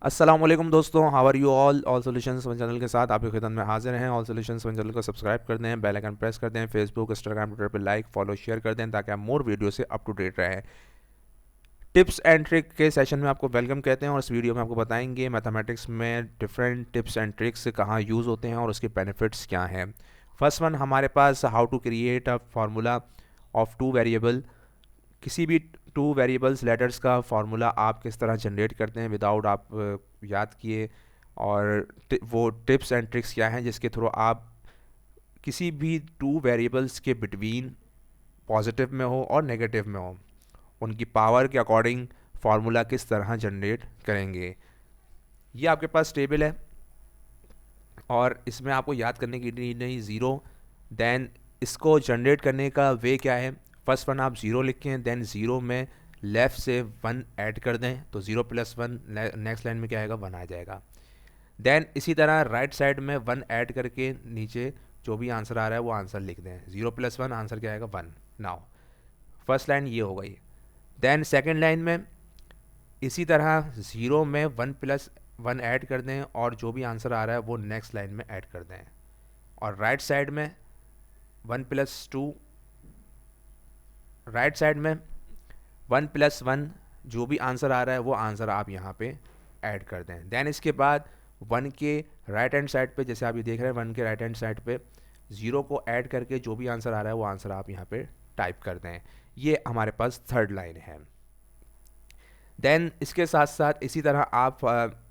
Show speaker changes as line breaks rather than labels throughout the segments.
अस्सलाम वालेकुम दोस्तों, how are you all solutions one channel के साथ आपकी खिदमत में हाजिर हैं। ऑल सॉल्यूशंस वन चैनल को सब्सक्राइब कर दें, बेल आइकन प्रेस कर दें, फेसबुक इंस्टाग्राम ट्विटर पर लाइक फॉलो शेयर कर दें ताकि आप मोर वीडियो से अप टू डेट रहें। टिप्स एंड ट्रिक के सेशन में आपको वेलकम कहते हैं और इस वीडियो में आपको बताएंगे मैथमेटिक्स में डिफरेंट टिप्स एंड ट्रिक्स कहाँ यूज़ होते हैं और उसके बेनिफिट्स क्या हैं। फर्स्ट वन हमारे पास how to create a formula of two variable. किसी भी टू वेरिएबल्स लेटर्स का फार्मूला आप किस तरह जनरेट करते हैं विदाउट आप याद किए, और वो टिप्स एंड ट्रिक्स क्या हैं जिसके थ्रू आप किसी भी टू वेरिएबल्स के बिटवीन पॉजिटिव में हो और नेगेटिव में हो उनकी पावर के अकॉर्डिंग फार्मूला किस तरह जनरेट करेंगे। ये आपके पास टेबल है और इसमें आपको याद करने की नीड नहीं, ज़ीरो। देन इसको जनरेट करने का वे क्या है, फर्स्ट वन आप ज़ीरो लिखें, देन ज़ीरो में लेफ़्ट से वन ऐड कर दें तो zero plus one, next line में क्या आएगा, वन आ जाएगा। देन इसी तरह राइट साइड में वन ऐड करके नीचे जो भी आंसर आ रहा है वो आंसर लिख दें, ज़ीरो प्लस वन आंसर क्या आएगा, वन। नाउ फर्स्ट लाइन ये हो गई। देन सेकेंड लाइन में इसी तरह ज़ीरो में वन प्लस वन ऐड कर दें और जो भी आंसर आ रहा है वो नेक्स्ट लाइन में ऐड कर दें। और राइट साइड में one plus two, right side में वन प्लस वन जो भी आंसर आ रहा है वो आंसर आप यहाँ पे ऐड कर दें। देन इसके बाद वन के राइट हैंड साइड पे, जैसे आप ये देख रहे हैं, वन के राइट हैंड साइड पे ज़ीरो को ऐड करके जो भी आंसर आ रहा है वो आंसर आप यहाँ पे टाइप कर दें। ये हमारे पास थर्ड लाइन है। देन इसके साथ साथ इसी तरह आप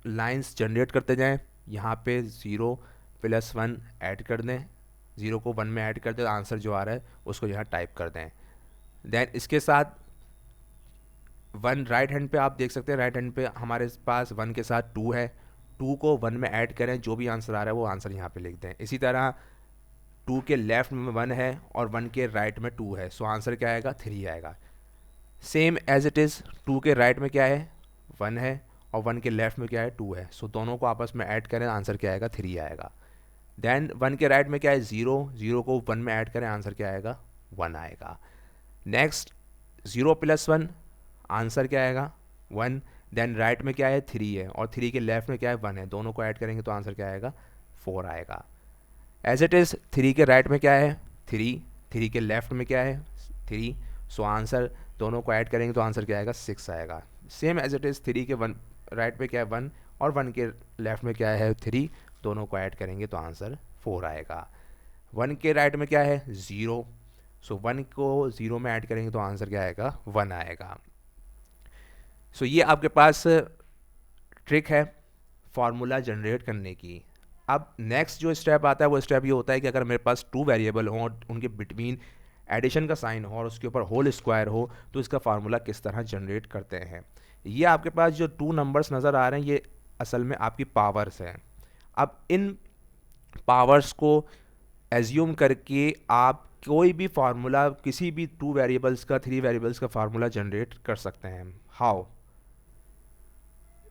लाइंस जनरेट करते जाएं। यहाँ पे ज़ीरो प्लस वन ऐड कर दें, ज़ीरो को वन में ऐड कर दें, आंसर जो आ रहा है उसको यहाँ टाइप कर दें। देन इसके साथ वन राइट हैंड पे आप देख सकते हैं, राइट हैंड पे हमारे पास वन के साथ टू है, टू को वन में ऐड करें, जो भी आंसर आ रहा है वो आंसर यहाँ पे लिख दें। इसी तरह टू के लेफ्ट में वन है और वन के राइट में टू है, सो आंसर क्या आएगा, थ्री आएगा। Same as it is two के राइट में क्या है, वन है, और वन के लेफ्ट में क्या है, टू है, सो दोनों को आपस में ऐड करें, आंसर क्या आएगा, थ्री आएगा। देन वन के राइट में क्या है, ज़ीरो, ज़ीरो को वन में ऐड करें, आंसर क्या आएगा, वन आएगा। Next zero plus one, answer क्या आएगा, वन। देन राइट में क्या है, थ्री है, और थ्री के लेफ्ट में क्या है, वन है, दोनों को ऐड करेंगे तो आंसर क्या आएगा, फोर आएगा। एज इट इज़ थ्री के राइट में क्या है, थ्री, थ्री के लेफ्ट में क्या है, थ्री, सो आंसर दोनों को ऐड करेंगे तो आंसर क्या आएगा, सिक्स आएगा। Same as it is three के वन राइट में क्या है, वन, और वन के लेफ्ट में क्या है, थ्री, दोनों को ऐड करेंगे तो आंसर फोर आएगा। वन के राइट में क्या है, ज़ीरो, सो वन को ज़ीरो में ऐड करेंगे तो आंसर क्या आएगा, वन आएगा। सो ये आपके पास ट्रिक है फार्मूला जनरेट करने की। अब नेक्स्ट जो स्टेप आता है वो स्टेप ये होता है कि अगर मेरे पास टू वेरिएबल हों और उनके बिटवीन एडिशन का साइन हो और उसके ऊपर होल स्क्वायर हो तो इसका फार्मूला किस तरह जनरेट करते हैं। ये आपके पास जो टू नंबर्स नज़र आ रहे हैं ये असल में आपकी पावर्स हैं। अब इन पावर्स को एज्यूम करके आप कोई भी फार्मूला किसी भी टू वेरिएबल्स का, थ्री वेरिएबल्स का फार्मूला जनरेट कर सकते हैं। हाउ,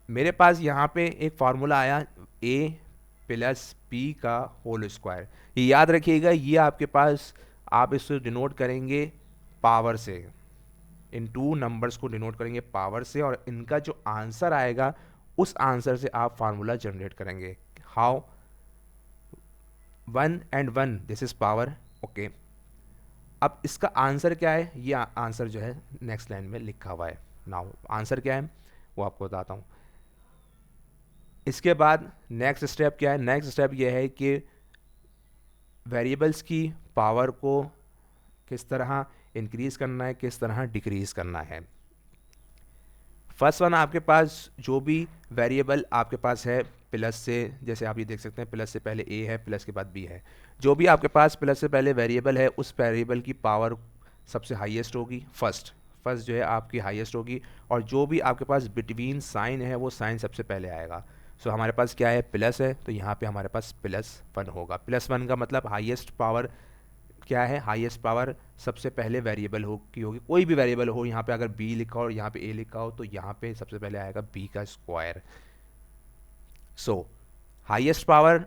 मेरे पास यहाँ पे एक फार्मूला आया a प्लस पी का होल स्क्वायर। ये याद रखिएगा, ये आपके पास आप इसको डिनोट करेंगे पावर से, इन टू नंबर्स को डिनोट करेंगे पावर से, और इनका जो आंसर आएगा उस आंसर से आप फार्मूला जनरेट करेंगे। How, one and one this is power, okay. अब इसका आंसर क्या है, ये आंसर जो है नेक्स्ट लाइन में लिखा हुआ है। नाउ आंसर क्या है वो आपको बताता हूँ। इसके बाद नेक्स्ट स्टेप क्या है, नेक्स्ट स्टेप ये है कि वेरिएबल्स की पावर को किस तरह इंक्रीज़ करना है, किस तरह डिक्रीज़ करना है। फर्स्ट वन आपके पास जो भी वेरिएबल आपके पास है प्लस से, जैसे आप ये देख सकते हैं प्लस से पहले a है, प्लस के बाद b है, जो भी आपके पास प्लस से पहले वेरिएबल है उस वेरिएबल की पावर सबसे हाईएस्ट होगी, फर्स्ट जो है आपकी हाईएस्ट होगी, और जो भी आपके पास बिटवीन साइन है वो साइन सबसे पहले आएगा। सो हमारे पास क्या है, प्लस है, तो यहाँ पे हमारे पास प्लस वन होगा। प्लस वन का मतलब हाईएस्ट पावर क्या है, हाईएस्ट पावर सबसे पहले वेरिएबल हो की होगी, कोई भी वेरिएबल हो, यहाँ पे अगर b लिखा हो और यहाँ पे a लिखा हो तो यहाँ पे सबसे पहले आएगा b का स्क्वायर। सो हाईएस्ट पावर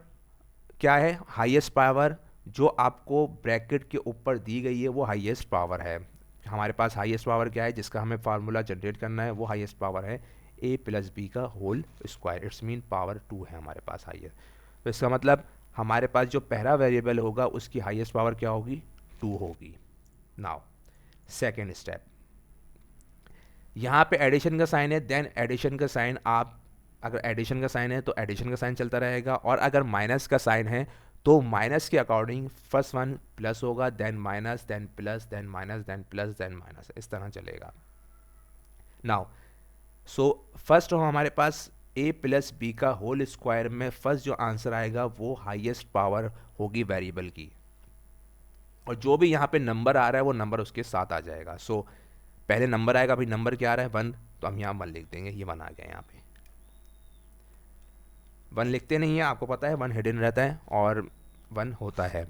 क्या है, हाईएस्ट पावर जो आपको ब्रैकेट के ऊपर दी गई है वो हाईएस्ट पावर है। हमारे पास हाईएस्ट पावर क्या है जिसका हमें फार्मूला जनरेट करना है, वो हाईएस्ट पावर है ए प्लस बी का whole square, it's mean power 2 है हमारे पास हाईएस्ट। तो इसका मतलब हमारे पास जो पहला वेरिएबल होगा उसकी हाईएस्ट पावर क्या होगी, 2 होगी। नाउ सेकेंड स्टेप, यहाँ पे एडिशन का साइन है, देन एडिशन का साइन आप, अगर एडिशन का साइन है तो एडिशन का साइन चलता रहेगा, और अगर माइनस का साइन है तो माइनस के अकॉर्डिंग फर्स्ट वन प्लस होगा, then minus, then plus, then minus, then plus, then minus, इस तरह चलेगा। नाउ सो फर्स्ट हमारे पास ए प्लस बी का होल स्क्वायर में फर्स्ट जो आंसर आएगा वो हाईएस्ट पावर होगी वेरिएबल की, और जो भी यहाँ पे नंबर आ रहा है वो नंबर उसके साथ आ जाएगा। सो पहले नंबर आएगा, अभी नंबर क्या आ रहा है 1, तो हम यहाँ 1 लिख देंगे, ये 1 आ गया, यहाँ पे 1 लिखते नहीं है, आपको पता है 1 हिडन रहता है और 1 होता है।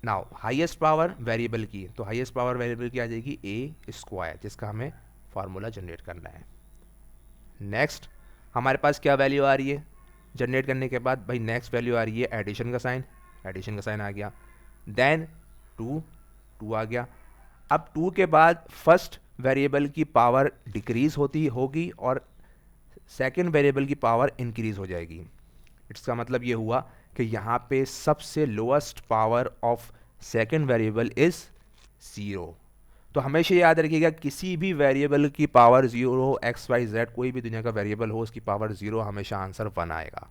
नाउ हाईएस्ट पावर वेरिएबल की, तो हाईएस्ट पावर वेरिएबल की आ जाएगी ए स्क्वायर, जिसका हमें फार्मूला जनरेट करना है। नेक्स्ट हमारे पास क्या वैल्यू आ रही है जनरेट करने के बाद, भाई नेक्स्ट वैल्यू आ रही है एडिशन का साइन, एडिशन का साइन आ गया, देन 2 आ गया। अब 2 के बाद फर्स्ट वेरिएबल की पावर डिक्रीज होती होगी और सेकेंड वेरिएबल की पावर इंक्रीज हो जाएगी। इसका मतलब ये हुआ कि यहाँ पे सबसे lowest power of second variable is 0। तो हमेशा याद रखिएगा किसी भी वेरिएबल की पावर 0, एक्स वाई जेड कोई भी दुनिया का वेरिएबल हो, उसकी पावर 0, हमेशा आंसर 1 आएगा।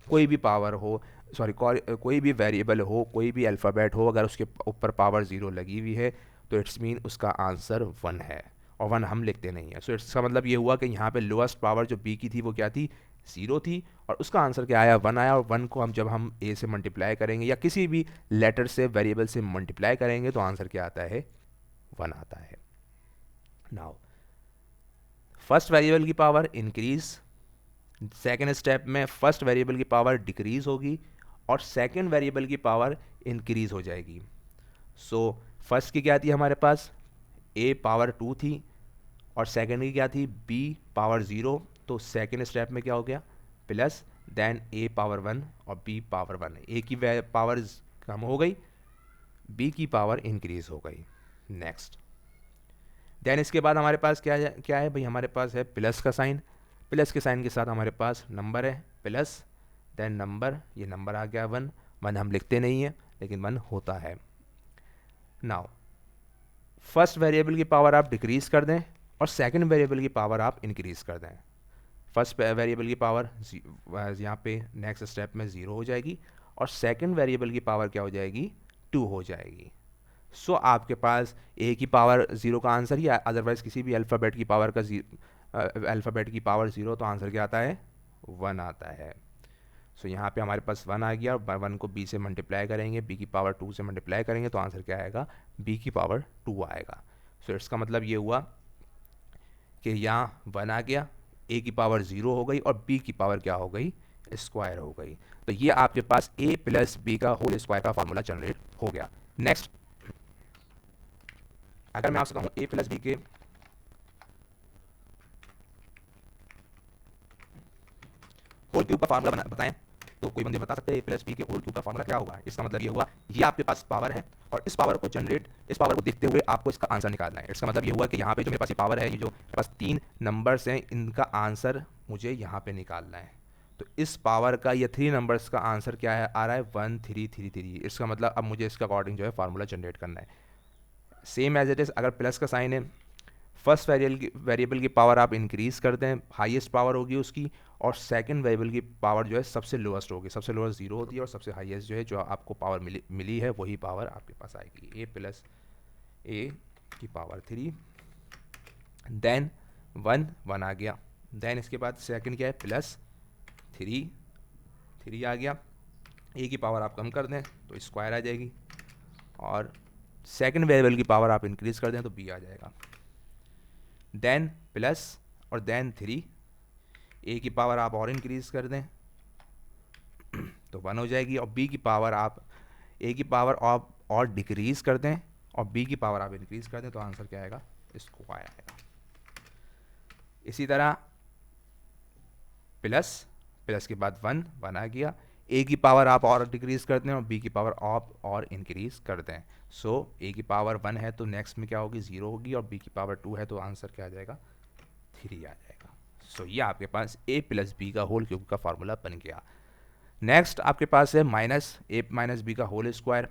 कोई भी पावर हो, सॉरी कोई भी वेरिएबल हो, कोई भी अल्फ़ाबेट हो, अगर उसके ऊपर पावर 0 लगी हुई है तो इट्स मीन उसका आंसर 1 है, और 1 हम लिखते नहीं है। सो इसका मतलब ये हुआ कि यहाँ पे लोएस्ट पावर जो बी की थी वो क्या थी, 0 थी, और उसका आंसर क्या आया, 1 आया। और 1 को जब हम ए से मल्टीप्लाई करेंगे या किसी भी लेटर से वेरिएबल से मल्टीप्लाई करेंगे तो आंसर क्या आता है, 1 आता है। नाउ फर्स्ट वेरिएबल की पावर इंक्रीज, सेकेंड स्टेप में फर्स्ट वेरिएबल की पावर डिक्रीज होगी और सेकेंड वेरिएबल की पावर इंक्रीज हो जाएगी। सो फर्स्ट की क्या थी हमारे पास, ए पावर 2 थी, और सेकेंड की क्या थी, बी पावर 0। तो सेकेंड स्टेप में क्या हो गया, प्लस, देन ए पावर 1 और बी पावर 1। ए की पावर कम हो गई, बी की पावर इंक्रीज हो गई। नेक्स्ट देन इसके बाद हमारे पास क्या है भाई, हमारे पास है प्लस का साइन, प्लस के साइन के साथ हमारे पास नंबर है प्लस, देन नंबर, ये नंबर आ गया 1, 1 हम लिखते नहीं है लेकिन 1 होता है। नाउ फर्स्ट वेरिएबल की पावर आप डिक्रीज कर दें और सेकंड वेरिएबल की पावर आप इंक्रीज कर दें। फर्स्ट वेरिएबल की पावर यहाँ पे नेक्स्ट स्टेप में 0 हो जाएगी और सेकंड वेरिएबल की पावर क्या हो जाएगी, 2 हो जाएगी। सो आपके पास ए की पावर 0 का आंसर ही, अदरवाइज किसी भी अल्फ़ाबेट की पावर का अल्फ़ाबेट की पावर 0, तो आंसर क्या आता है, 1 आता है। सो यहाँ पे हमारे पास 1 आ गया, और 1 को बी से मल्टीप्लाई करेंगे, बी की पावर 2 से मल्टीप्लाई करेंगे तो आंसर क्या आएगा, बी की पावर 2 आएगा। सो इसका मतलब ये हुआ कि यहाँ 1 आ गया, ए की पावर 0 हो गई और बी की पावर क्या हो गई, स्क्वायर हो गई। तो ये आपके पास ए प्लस बी का होल स्क्वायर का फार्मूला जनरेट हो गया। नेक्स्ट अगर मैं आपसे कहूँ ए प्लस बी के होल क्यूब का फार्मूला बताएं, तो कोई बंदे बता सकते हैं ए प्लस बी के होल क्यूब का फार्मूला क्या होगा। इसका मतलब ये हुआ, ये आपके पास पावर है और इस पावर को देखते हुए आपको इसका आंसर निकालना है। इसका मतलब ये हुआ कि यहाँ पे जो मेरे पास ये पावर है, ये जो मेरे पास 3 नंबर्स हैं, इनका आंसर मुझे यहाँ पे निकालना है। तो इस पावर का ये 3 नंबर्स का आंसर क्या है, आ रहा है 1 3 3 3। इसका मतलब अब मुझे इसके अकॉर्डिंग जो है फार्मूला जनरेट करना है। सेम एज इट इज़, अगर प्लस का साइन है, फर्स्ट वेरिएबल की पावर आप इंक्रीज कर दें, हाईएस्ट पावर होगी उसकी, और सेकंड वेरिएबल की पावर जो है सबसे लोएस्ट होगी, सबसे लोएस्ट 0 होती है और सबसे हाईएस्ट जो है जो आपको पावर मिली है वही पावर आपके पास आएगी, ए प्लस ए की पावर 3, देन 1 आ गया, देन इसके बाद सेकंड क्या है, प्लस 3 आ गया, ए की पावर आप कम कर दें तो स्क्वायर आ जाएगी, और सेकंड वेरिएबल की पावर आप इंक्रीज कर दें तो बी आ जाएगा, देन प्लस और देन 3, ए की पावर आप और इंक्रीज कर दें तो 1 हो जाएगी, और बी की पावर आप ए की पावर आप और डिक्रीज कर दें और बी की पावर आप इंक्रीज कर दें तो आंसर क्या आएगा, स्क्वायर आएगा। इसी तरह प्लस के बाद 1 आ गया, ए की पावर आप और डिक्रीज कर दें और बी की पावर आप और इंक्रीज कर दें। सो ए की पावर 1 है तो नेक्स्ट में क्या होगी, 0 होगी, और बी की पावर 2 है तो आंसर क्या आ जाएगा, 3 आ जाएगा। सो ये आपके पास a प्लस बी का होल क्यूब का फार्मूला बन गया। नेक्स्ट आपके पास है माइनस a माइनस बी का whole square.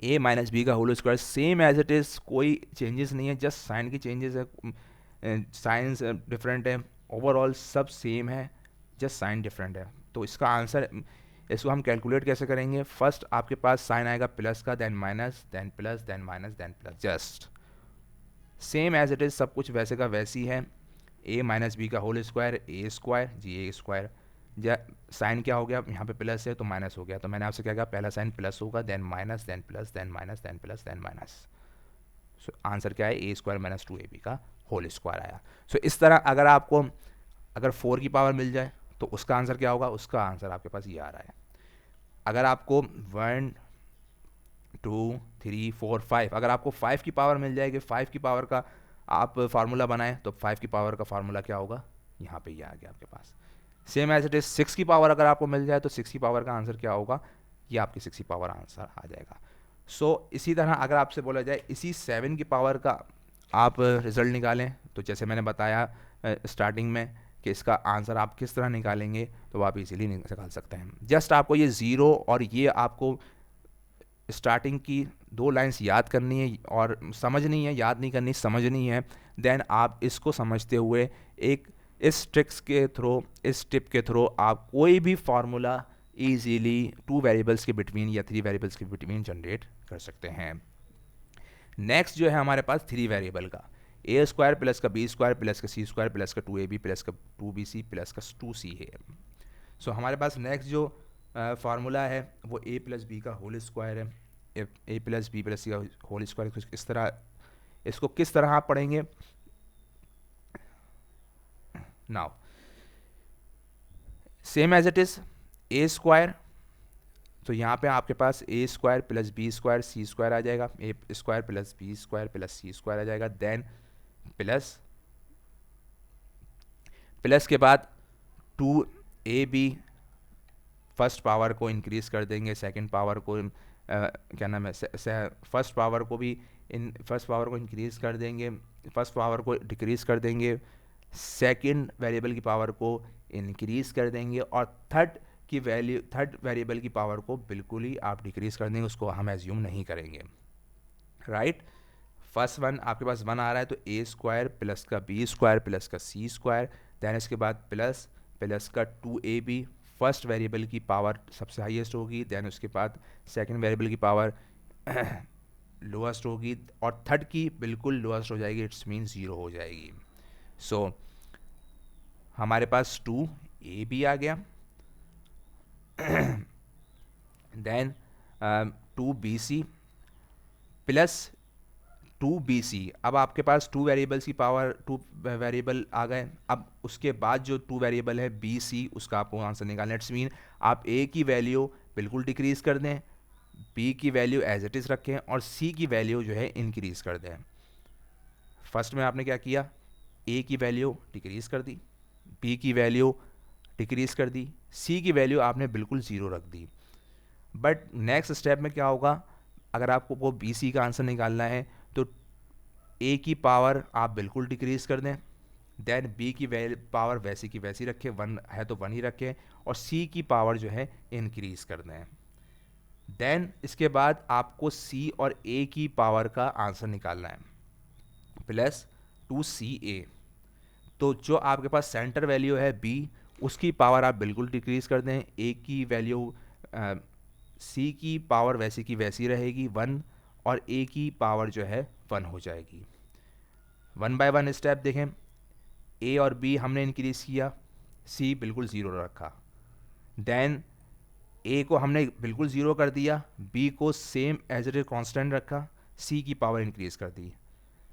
a minus B का whole square same as it is, कोई चेंजेस नहीं है, जस्ट साइन की चेंजेस है, साइंस डिफरेंट है, ओवरऑल सब सेम है, जस्ट साइन डिफरेंट है। तो इसका आंसर, इसको हम कैलकुलेट कैसे करेंगे, फर्स्ट आपके पास साइन आएगा प्लस का, then minus, then plus, then minus, then plus, just same as it is, सब कुछ वैसे का वैसी है। a माइनस बी का होल स्क्वायर ए स्क्वायर जी ए स्क्वायर, साइन क्या हो गया, यहाँ पे प्लस है तो माइनस हो गया, तो मैंने आपसे क्या कहा, पहला साइन प्लस होगा, then minus, then plus, then minus, then plus, then minus. So answer क्या है, ए स्क्वायर माइनस 2ab का होल स्क्वायर आया। सो इस तरह अगर आपको अगर 4 की पावर मिल जाए तो उसका आंसर क्या होगा, उसका आंसर आपके पास ये आ रहा है। अगर आपको 1 2 3 4 5, अगर आपको 5 की पावर मिल जाएगी, 5 की पावर का आप फार्मूला बनाएं तो 5 की पावर का फार्मूला क्या होगा, यहाँ पे ये आ गया आपके पास। सेम एज इट इज 6 की पावर अगर आपको मिल जाए तो 6 की पावर का आंसर क्या होगा, ये आपकी 6 की पावर आंसर आ जाएगा। सो इसी तरह अगर आपसे बोला जाए इसी 7 की पावर का आप रिजल्ट निकालें, तो जैसे मैंने बताया स्टार्टिंग में कि इसका आंसर आप किस तरह निकालेंगे, तो आप इजीली निकाल सकते हैं। जस्ट आपको ये ज़ीरो और ये आपको स्टार्टिंग की 2 लाइंस याद करनी है और समझनी है, याद नहीं करनी, समझनी है। देन आप इसको समझते हुए एक इस ट्रिक्स के थ्रू, इस टिप के थ्रू आप कोई भी फार्मूला इजीली 2 वेरिएबल्स के बिटवीन या 3 वेरिएबल्स के बिटवीन जनरेट कर सकते हैं। नेक्स्ट जो है हमारे पास 3 वेरिएबल का, ए स्क्वायर प्लस का बी स्क्वायर प्लस का सी स्क्वायर प्लस का 2ab प्लस का 2bc प्लस का 2c है। सो हमारे पास नेक्स्ट जो फार्मूला है वो a प्लस बी का होल स्क्वायर है, a प्लस बी प्लस सी का होल स्क्वायर। इस तरह इसको किस तरह आप पढ़ेंगे, now same as it is a square, तो यहाँ पे आपके पास a square plus B square C square आ जाएगा, a square plus B square plus C square आ जाएगा, देन प्लस प्लस के बाद 2ab, फर्स्ट पावर को इंक्रीज कर देंगे, सेकंड पावर को क्या नाम है, फर्स्ट पावर को भी फर्स्ट पावर को इंक्रीज कर देंगे, फर्स्ट पावर को डिक्रीज कर देंगे, सेकंड वेरिएबल की पावर को इंक्रीज कर देंगे, और थर्ड वेरिएबल की पावर को बिल्कुल ही आप डिक्रीज कर देंगे, उसको हम एज्यूम नहीं करेंगे, राइट। फर्स्ट वन आपके पास 1 आ रहा है तो a स्क्वायर प्लस का बी स्क्वायर प्लस का सी स्क्वायर, देन इसके बाद प्लस प्लस का 2ab, फर्स्ट वेरिएबल की पावर सबसे हाईएस्ट होगी, देन उसके बाद सेकंड वेरिएबल की पावर लोएस्ट होगी, और थर्ड की बिल्कुल लोएस्ट हो जाएगी, इट्स मीन 0 हो जाएगी। सो हमारे पास 2ab आ गया, देन 2bc प्लस 2bc। अब आपके पास 2 वेरिएबल्स की पावर 2 वेरिएबल आ गए, अब उसके बाद जो 2 वेरिएबल है bc, उसका आपको आंसर निकालना है। इट्स मीन आप a की वैल्यू बिल्कुल डिक्रीज कर दें, b की वैल्यू एज इट इज़ रखें, और c की वैल्यू जो है इंक्रीज कर दें। फर्स्ट में आपने क्या किया, a की वैल्यू डिक्रीज कर दी, b की वैल्यू डिक्रीज कर दी, c की वैल्यू आपने बिल्कुल 0 रख दी। बट नेक्स्ट स्टेप में क्या होगा, अगर आपको वो bc का आंसर निकालना है तो a की पावर आप बिल्कुल डिक्रीज कर दें, देन b की पावर वैसी की वैसी रखें, 1 है तो 1 ही रखें, और c की पावर जो है इंक्रीज कर दें। देन इसके बाद आपको c और a की पावर का आंसर निकालना है, प्लस 2ca। तो जो आपके पास सेंटर वैल्यू है b, उसकी पावर आप बिल्कुल डिक्रीज कर दें, a की वैल्यू c की पावर वैसी की वैसी रहेगी 1, और a की पावर जो है 1 हो जाएगी। 1 बाय 1 स्टेप देखें, a और b हमने इंक्रीज किया, c बिल्कुल 0 रखा, देन a को हमने बिल्कुल 0 कर दिया, b को same as it is constant रखा, c की पावर इंक्रीज कर दी,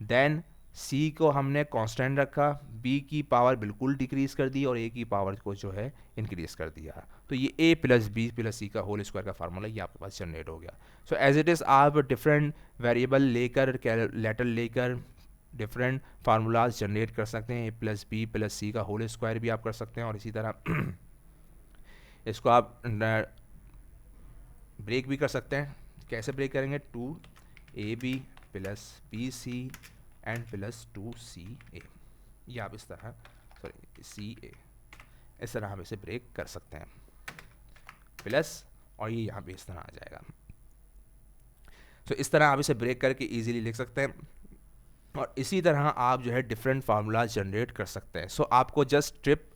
देन c को हमने कांस्टेंट रखा, b की पावर बिल्कुल डिक्रीज कर दी, और a की पावर को जो है इंक्रीज कर दिया। तो ये a प्लस बी प्लस सी का होल स्क्वायर का फार्मूला ये आपके पास जनरेट हो गया। सो एज इट इज़ आप डिफरेंट वेरिएबल लेकर, कैलकुलेटर लेकर डिफरेंट फार्मूलाज जनरेट कर सकते हैं। a प्लस बी प्लस सी का होल स्क्वायर भी आप कर सकते हैं, और इसी तरह इसको आप ब्रेक भी कर सकते हैं। कैसे ब्रेक करेंगे, 2ab plus bc and plus 2ca, ये आप इस तरह सॉरी CA, इस तरह हम इसे ब्रेक कर सकते हैं प्लस, और ये यहाँ पे इस तरह आ जाएगा। तो इस तरह आप इसे ब्रेक करके इजीली लिख सकते हैं, और इसी तरह आप जो है डिफरेंट फार्मूला जनरेट कर सकते हैं। सो आपको जस्ट ट्रिप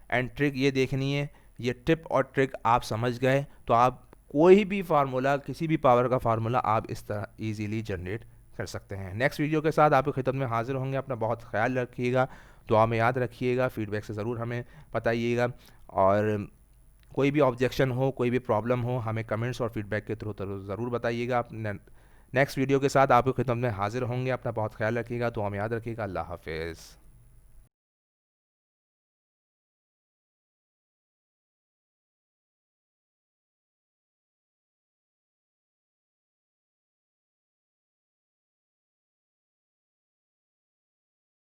एंड ट्रिक ये देखनी है, ये टिप और ट्रिक आप समझ गए तो आप कोई भी फार्मूला, किसी भी पावर का फार्मूला आप इस तरह इजीली जनरेट कर सकते हैं। नेक्स्ट वीडियो के साथ आपकी खिदमत में हाजिर होंगे। अपना बहुत ख्याल रखिएगा, दुआ में याद रखिएगा, फीडबैक से ज़रूर हमें बताइएगा, और कोई भी ऑब्जेक्शन हो, कोई भी प्रॉब्लम हो, हमें कमेंट्स और फीडबैक के थ्रू ज़रूर बताइएगा। अपने नेक्स्ट वीडियो के साथ आपकी खिदमत में हाजिर होंगे। अपना बहुत ख्याल रखिएगा, दुआ में याद रखिएगा। अल्लाह हाफिज़।